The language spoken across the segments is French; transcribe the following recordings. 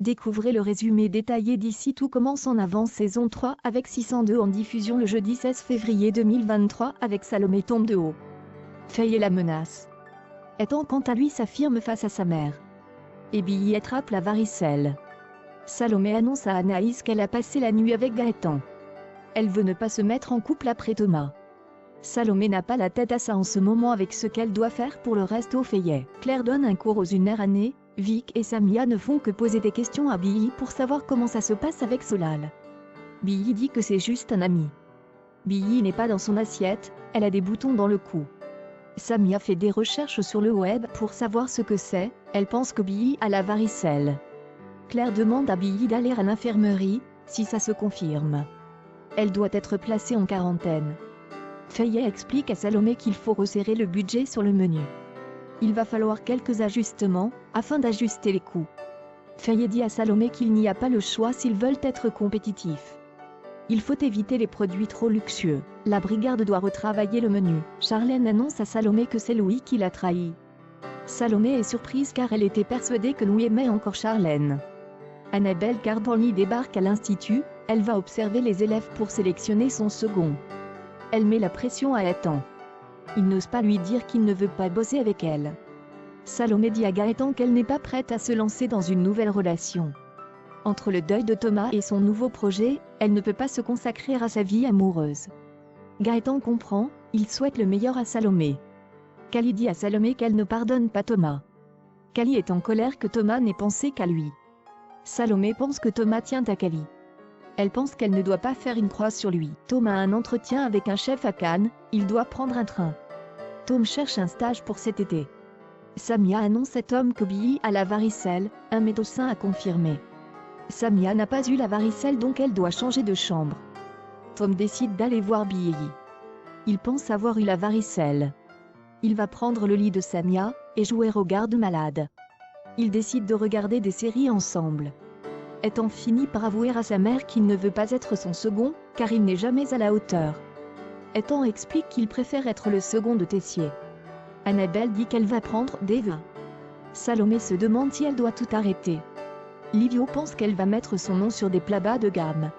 Découvrez le résumé détaillé d'ici Tout commence en avance saison 3 avec 602 en diffusion le jeudi 16 février 2023 avec Salomé tombe de haut. Faye la menace. Ethan quant à lui s'affirme face à sa mère. Et Billy attrape la varicelle. Salomé annonce à Anaïs qu'elle a passé la nuit avec Gaëtan. Elle veut ne pas se mettre en couple après Thomas. Salomé n'a pas la tête à ça en ce moment avec ce qu'elle doit faire pour le reste au Fayet. Claire donne un cours aux années. Vic et Samia ne font que poser des questions à Billy pour savoir comment ça se passe avec Solal. Billy dit que c'est juste un ami. Billy n'est pas dans son assiette, elle a des boutons dans le cou. Samia fait des recherches sur le web pour savoir ce que c'est, elle pense que Billy a la varicelle. Claire demande à Billy d'aller à l'infirmerie, si ça se confirme. Elle doit être placée en quarantaine. Fayet explique à Salomé qu'il faut resserrer le budget sur le menu. Il va falloir quelques ajustements, afin d'ajuster les coûts. Fayet dit à Salomé qu'il n'y a pas le choix s'ils veulent être compétitifs. Il faut éviter les produits trop luxueux. La brigade doit retravailler le menu. Charlène annonce à Salomé que c'est Louis qui l'a trahi. Salomé est surprise car elle était persuadée que Louis aimait encore Charlène. Annabelle Carboni débarque à l'institut, elle va observer les élèves pour sélectionner son second. Elle met la pression à Ethan. Il n'ose pas lui dire qu'il ne veut pas bosser avec elle. Salomé dit à Gaëtan qu'elle n'est pas prête à se lancer dans une nouvelle relation. Entre le deuil de Thomas et son nouveau projet, elle ne peut pas se consacrer à sa vie amoureuse. Gaëtan comprend, il souhaite le meilleur à Salomé. Kali dit à Salomé qu'elle ne pardonne pas Thomas. Kali est en colère que Thomas n'ait pensé qu'à lui. Salomé pense que Thomas tient à Kali. Elle pense qu'elle ne doit pas faire une croix sur lui. Tom a un entretien avec un chef à Cannes, il doit prendre un train. Tom cherche un stage pour cet été. Samia annonce à Tom que Billy a la varicelle, un médecin a confirmé. Samia n'a pas eu la varicelle donc elle doit changer de chambre. Tom décide d'aller voir Billy. Il pense avoir eu la varicelle. Il va prendre le lit de Samia, et jouer au garde-malade. Ils décident de regarder des séries ensemble. Ethan finit par avouer à sa mère qu'il ne veut pas être son second, car il n'est jamais à la hauteur. Ethan explique qu'il préfère être le second de Tessier. Annabelle dit qu'elle va prendre des vins. Salomé se demande si elle doit tout arrêter. Livio pense qu'elle va mettre son nom sur des plats bas de gamme.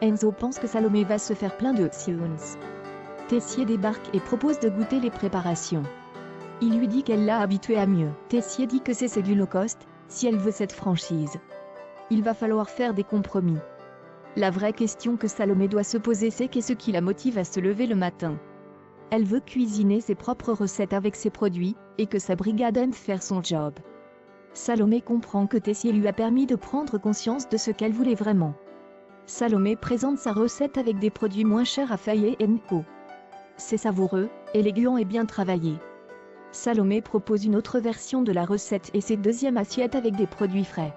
Enzo pense que Salomé va se faire plein de tunes. Tessier débarque et propose de goûter les préparations. Il lui dit qu'elle l'a habituée à mieux. Tessier dit que c'est du low cost, si elle veut cette franchise. Il va falloir faire des compromis. La vraie question que Salomé doit se poser c'est qu'est-ce qui la motive à se lever le matin. Elle veut cuisiner ses propres recettes avec ses produits, et que sa brigade aime faire son job. Salomé comprend que Tessier lui a permis de prendre conscience de ce qu'elle voulait vraiment. Salomé présente sa recette avec des produits moins chers à Fayet & Co. C'est savoureux, élégant et bien travaillé. Salomé propose une autre version de la recette et ses deuxièmes assiettes avec des produits frais.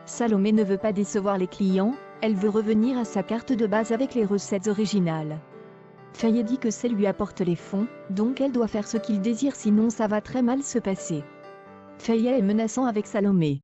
Salomé ne veut pas décevoir les clients, elle veut revenir à sa carte de base avec les recettes originales. Fayet dit que ça lui apporte les fonds, donc elle doit faire ce qu'il désire sinon ça va très mal se passer. Fayet est menaçant avec Salomé.